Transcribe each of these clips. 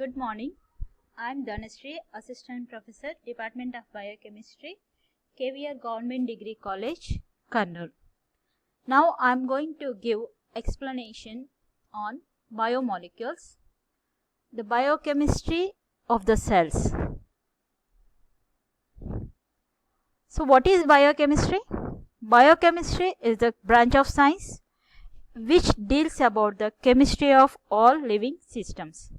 Good morning. I am Dhanashree, Assistant Professor, Department of Biochemistry, KVR Government Degree College, Kurnool. Now I am going to give explanation on biomolecules, the biochemistry of the cells. So what is biochemistry? Biochemistry is the branch of science which deals about the chemistry of all living systems.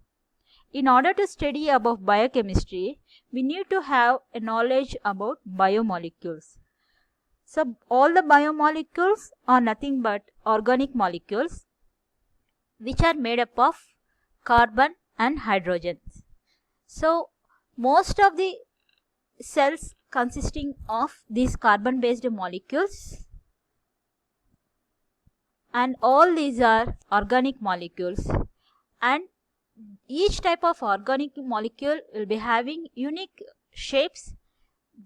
In order to study about biochemistry, we need to have a knowledge about biomolecules. So all the biomolecules are nothing but organic molecules which are made up of carbon and hydrogen. So most of the cells consisting of these carbon based molecules, and all these are organic molecules, and each type of organic molecule will be having unique shapes.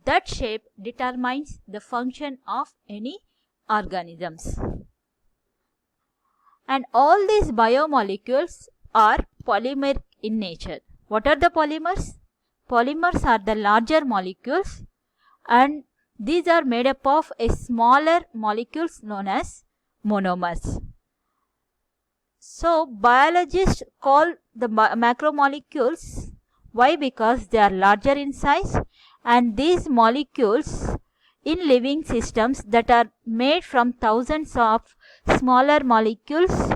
That shape determines the function of any organisms. And all these biomolecules are polymeric in nature. What are the polymers? Polymers are the larger molecules, and these are made up of a smaller molecules known as monomers. So biologists call the macromolecules. Why? Because they are larger in size, and these molecules in living systems that are made from thousands of smaller molecules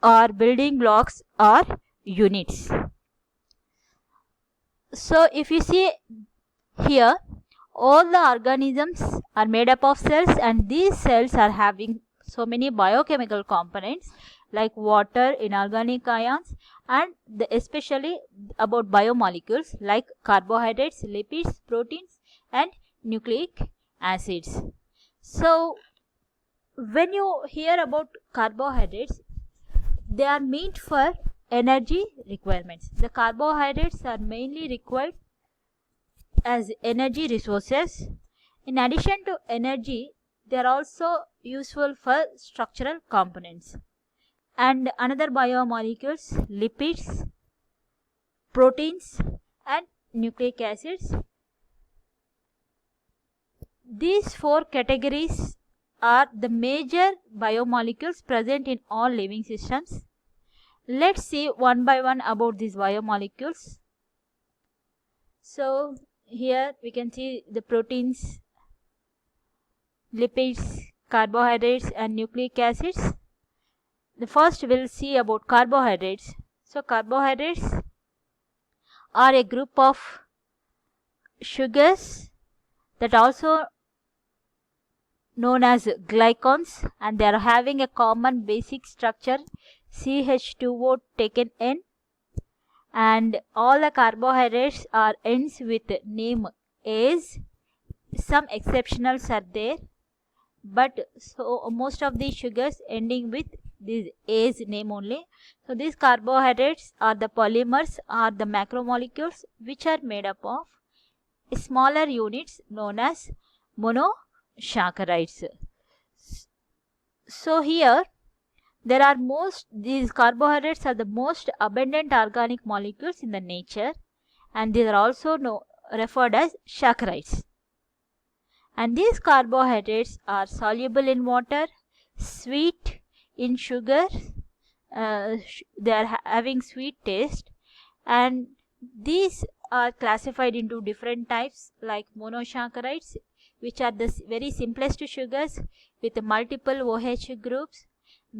or building blocks or units. So if you see here, all the organisms are made up of cells, and these cells are having so many biochemical components like water, inorganic ions, and especially about biomolecules like carbohydrates, lipids, proteins, and nucleic acids. So when you hear about carbohydrates, they are meant for energy requirements. The carbohydrates are mainly required as energy resources. In addition to energy, they are also useful for structural components. And another biomolecules, lipids, proteins, and nucleic acids. These four categories are the major biomolecules present in all living systems. Let's see one by one about these biomolecules. So here we can see the proteins, lipids, carbohydrates, and nucleic acids. The first we'll see about carbohydrates. So carbohydrates are a group of sugars that also known as glycans, and they are having a common basic structure CH2O taken N, and all the carbohydrates are ends with name ase. Some exceptionals are there, but so most of these sugars ending with this ase name only. So these carbohydrates are the polymers, are the macromolecules which are made up of smaller units known as monosaccharides. So here there are these carbohydrates are the most abundant organic molecules in the nature, and these are also referred as saccharides. And these carbohydrates are soluble in water, sweet in sugar, they are having sweet taste, and these are classified into different types like monosaccharides, which are the very simplest sugars with multiple OH groups.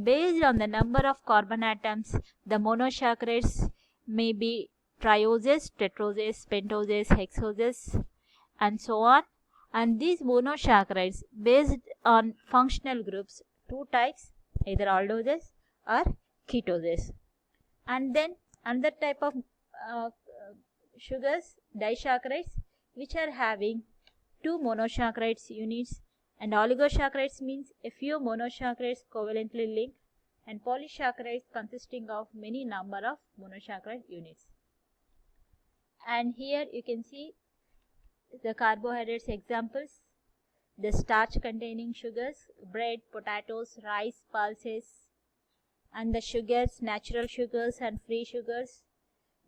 Based on the number of carbon atoms, the monosaccharides may be trioses, tetroses, pentoses, hexoses, and so on. And these monosaccharides based on functional groups, two types, either aldoses or ketoses. And then another type of sugars, disaccharides, which are having two monosaccharides units, and oligosaccharides means a few monosaccharides covalently linked, and polysaccharides consisting of many number of monosaccharide units. And here you can see the carbohydrates examples: the starch containing sugars, bread, potatoes, rice, pulses, and the sugars, natural sugars and free sugars,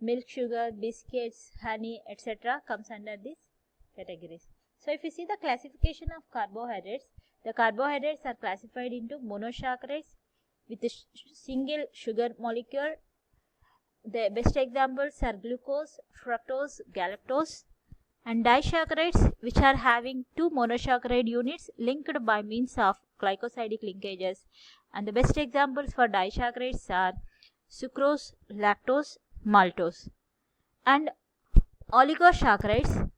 milk, sugar, biscuits, honey, etc. comes under these categories. So if you see the classification of carbohydrates, the carbohydrates are classified into monosaccharides with a single sugar molecule. The best examples are glucose, fructose, galactose, and disaccharides, which are having two monosaccharide units linked by means of glycosidic linkages. And the best examples for disaccharides are sucrose, lactose, maltose. And oligosaccharides,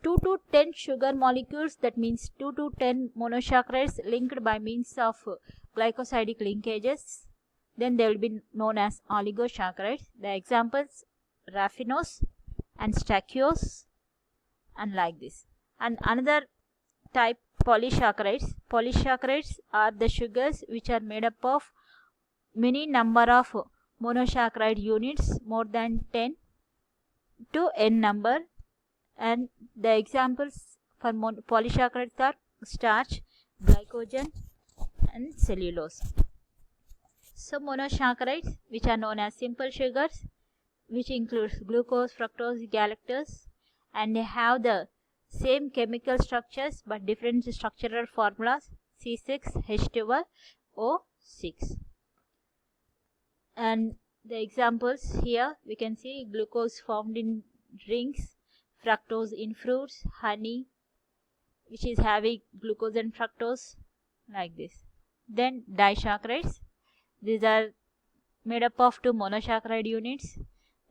2 to 10 sugar molecules, that means 2 to 10 monosaccharides linked by means of glycosidic linkages, then they will be known as oligosaccharides. The examples raffinose and stachyose, and like this. And another type, polysaccharides. Polysaccharides are the sugars which are made up of many number of monosaccharide units, more than 10 to n number. And the examples for polysaccharides are starch, glycogen, and cellulose. So monosaccharides, which are known as simple sugars, which includes glucose, fructose, galactose, and they have the same chemical structures but different structural formulas, C6H12O6. And the examples here we can see glucose found in drinks, fructose in fruits, honey which is having glucose and fructose, like this. Then disaccharides, these are made up of two monosaccharide units.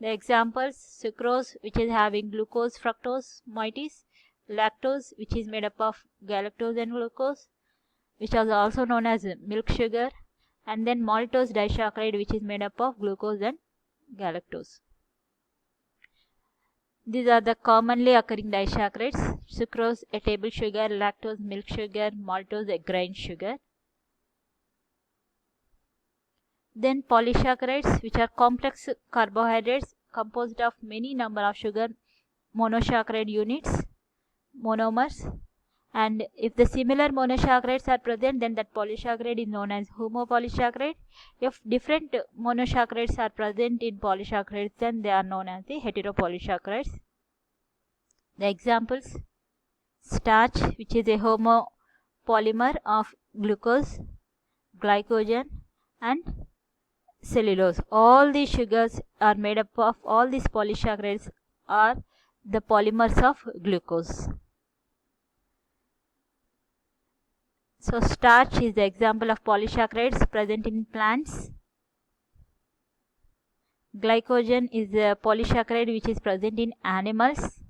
The examples, sucrose, which is having glucose, fructose, moieties, lactose, which is made up of galactose and glucose, which is also known as milk sugar, and then maltose disaccharide, which is made up of glucose and galactose. These are the commonly occurring disaccharides: sucrose, a table sugar; lactose, milk sugar; maltose, a grain sugar. Then polysaccharides, which are complex carbohydrates composed of many number of sugar monosaccharide units, monomers. And if the similar monosaccharides are present, then that polysaccharide is known as homopolysaccharide. If different monosaccharides are present in polysaccharides, then they are known as the heteropolysaccharides. The examples, starch, which is a homopolymer of glucose, glycogen, and cellulose. All these sugars are made up of, all these polysaccharides are the polymers of glucose. So starch is the example of polysaccharides present in plants. Glycogen is a polysaccharide which is present in animals.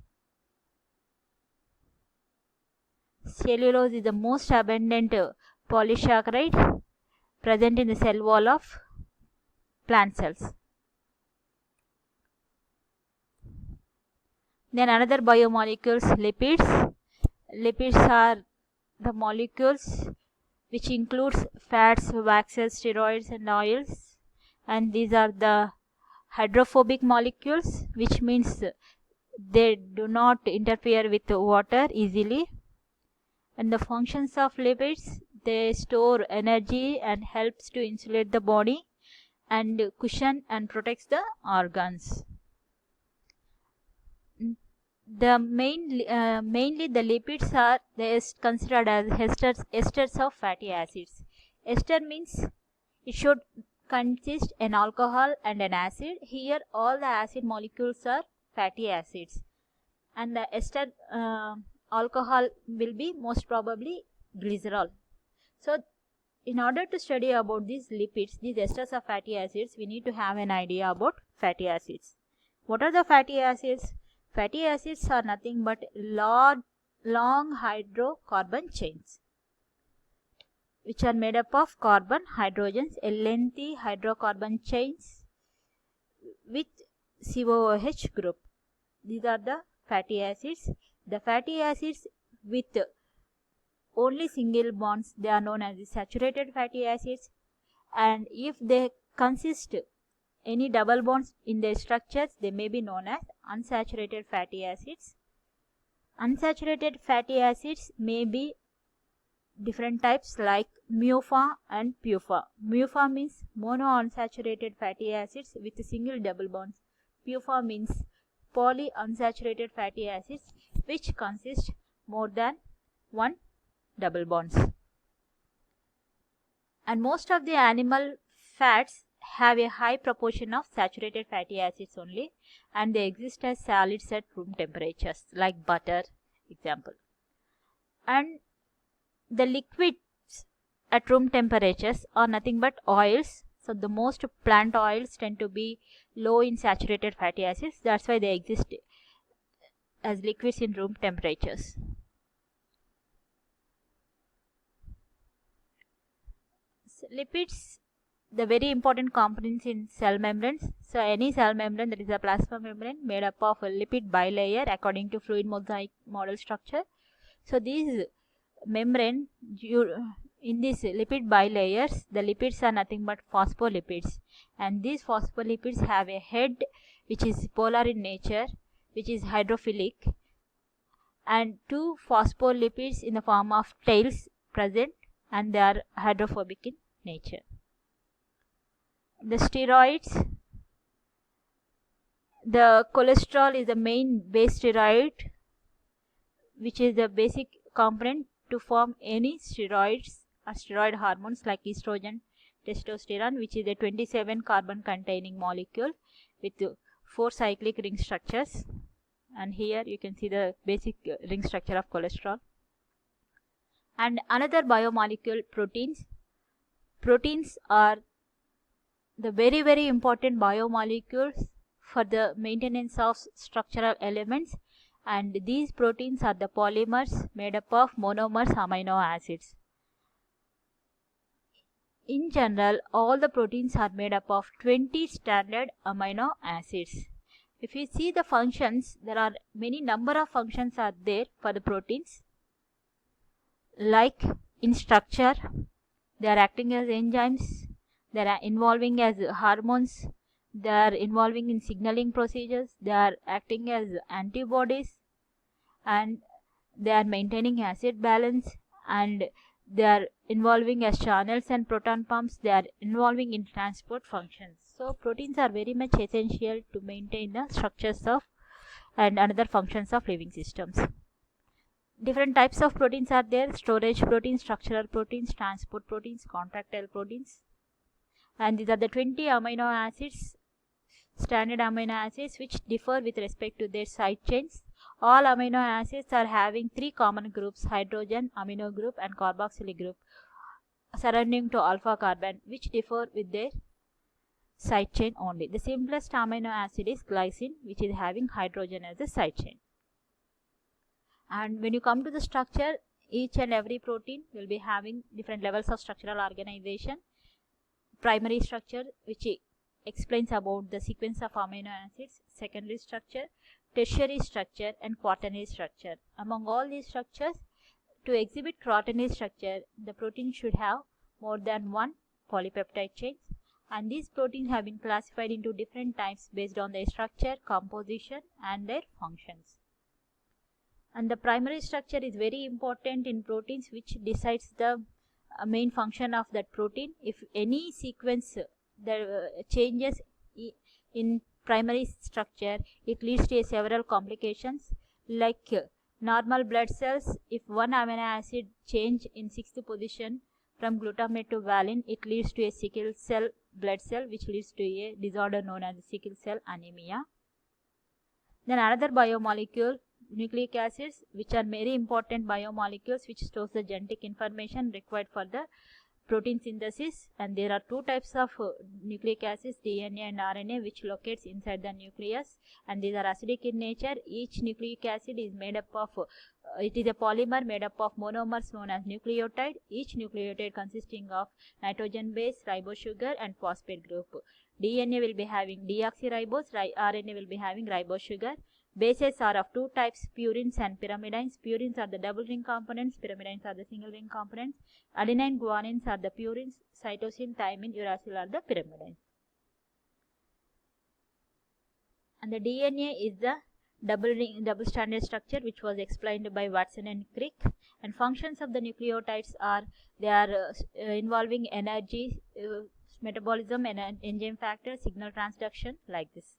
Cellulose is the most abundant polysaccharide present in the cell wall of plant cells. Then another biomolecules, lipids. Lipids are the molecules which includes fats, waxes, steroids, and oils, and these are the hydrophobic molecules, which means they do not interfere with water easily. And the functions of lipids, they store energy and helps to insulate the body and cushion and protects the organs. The mainly the lipids are considered as esters of fatty acids. Ester means it should consist an alcohol and an acid. Here all the acid molecules are fatty acids, and the ester alcohol will be most probably glycerol. So in order to study about these lipids, these esters of fatty acids, we need to have an idea about fatty acids. What are the fatty acids? Fatty acids are nothing but long hydrocarbon chains which are made up of carbon, hydrogens, a lengthy hydrocarbon chains with COOH group. These are the fatty acids. The fatty acids with only single bonds, they are known as the saturated fatty acids, and if they consist any double bonds in their structures, they may be known as unsaturated fatty acids. Unsaturated fatty acids may be different types like MUFA and PUFA. MUFA means monounsaturated fatty acids with single double bonds. PUFA means polyunsaturated fatty acids which consist more than one double bonds. And most of the animal fats have a high proportion of saturated fatty acids only, and they exist as solids at room temperatures like butter example. And the liquids at room temperatures are nothing but oils. So the most plant oils tend to be low in saturated fatty acids. That's why they exist as liquids in room temperatures. So lipids, the very important components in cell membranes. So any cell membrane, that is a plasma membrane, made up of a lipid bilayer according to fluid mosaic model structure. So these membrane, in these lipid bilayers, the lipids are nothing but phospholipids, and these phospholipids have a head which is polar in nature, which is hydrophilic, and two phospholipids in the form of tails present, and they are hydrophobic in nature. The steroids, the cholesterol is the main base steroid, which is the basic component to form any steroids or steroid hormones like estrogen, testosterone, which is a 27 carbon containing molecule with 4 cyclic ring structures. And here you can see the basic ring structure of cholesterol. And another biomolecule, proteins. Proteins are the very important biomolecules for the maintenance of structural elements, and these proteins are the polymers made up of monomers amino acids. In general, all the proteins are made up of 20 standard amino acids. If you see the functions, there are many number of functions are there for the proteins. Like in structure, they are acting as enzymes, they are involving as hormones, they are involving in signaling procedures, they are acting as antibodies, and they are maintaining acid balance, and they are involving as channels and proton pumps, they are involving in transport functions. So proteins are very much essential to maintain the structures of and another functions of living systems. Different types of proteins are there: storage proteins, structural proteins, transport proteins, contractile proteins. And these are the 20 amino acids, standard amino acids, which differ with respect to their side chains. All amino acids are having 3 common groups: hydrogen, amino group, and carboxylic group surrounding to alpha carbon, which differ with their side chain only. The simplest amino acid is glycine, which is having hydrogen as a side chain. And when you come to the structure, each and every protein will be having different levels of structural organization. Primary structure, which explains about the sequence of amino acids; secondary structure, tertiary structure, and quaternary structure. Among all these structures, to exhibit quaternary structure, the protein should have more than one polypeptide chains, and these proteins have been classified into different types based on their structure, composition, and their functions. And the primary structure is very important in proteins, which decides the main function of that protein. If any sequence changes in primary structure, it leads to several complications. Like normal blood cells, if one amino acid change in 6th position from glutamate to valine, it leads to a sickle cell blood cell, which leads to a disorder known as sickle cell anemia. Then another biomolecule, nucleic acids, which are very important biomolecules which stores the genetic information required for the protein synthesis. And there are 2 types of nucleic acids, DNA and RNA, which locates inside the nucleus, and these are acidic in nature. Each nucleic acid is made up of it is a polymer made up of monomers known as nucleotide, each nucleotide consisting of nitrogen base, ribose sugar, and phosphate group. DNA will be having deoxyribose, RNA will be having ribose sugar. Bases are of 2 types, purines and pyrimidines. Purines are the double ring components, pyrimidines are the single ring components. Adenine guanines are the purines, cytosine, thymine, uracil are the pyrimidines. And the DNA is the double stranded structure, which was explained by Watson and Crick. And functions of the nucleotides are, they are involving energy, metabolism, and enzyme factor, signal transduction, like this.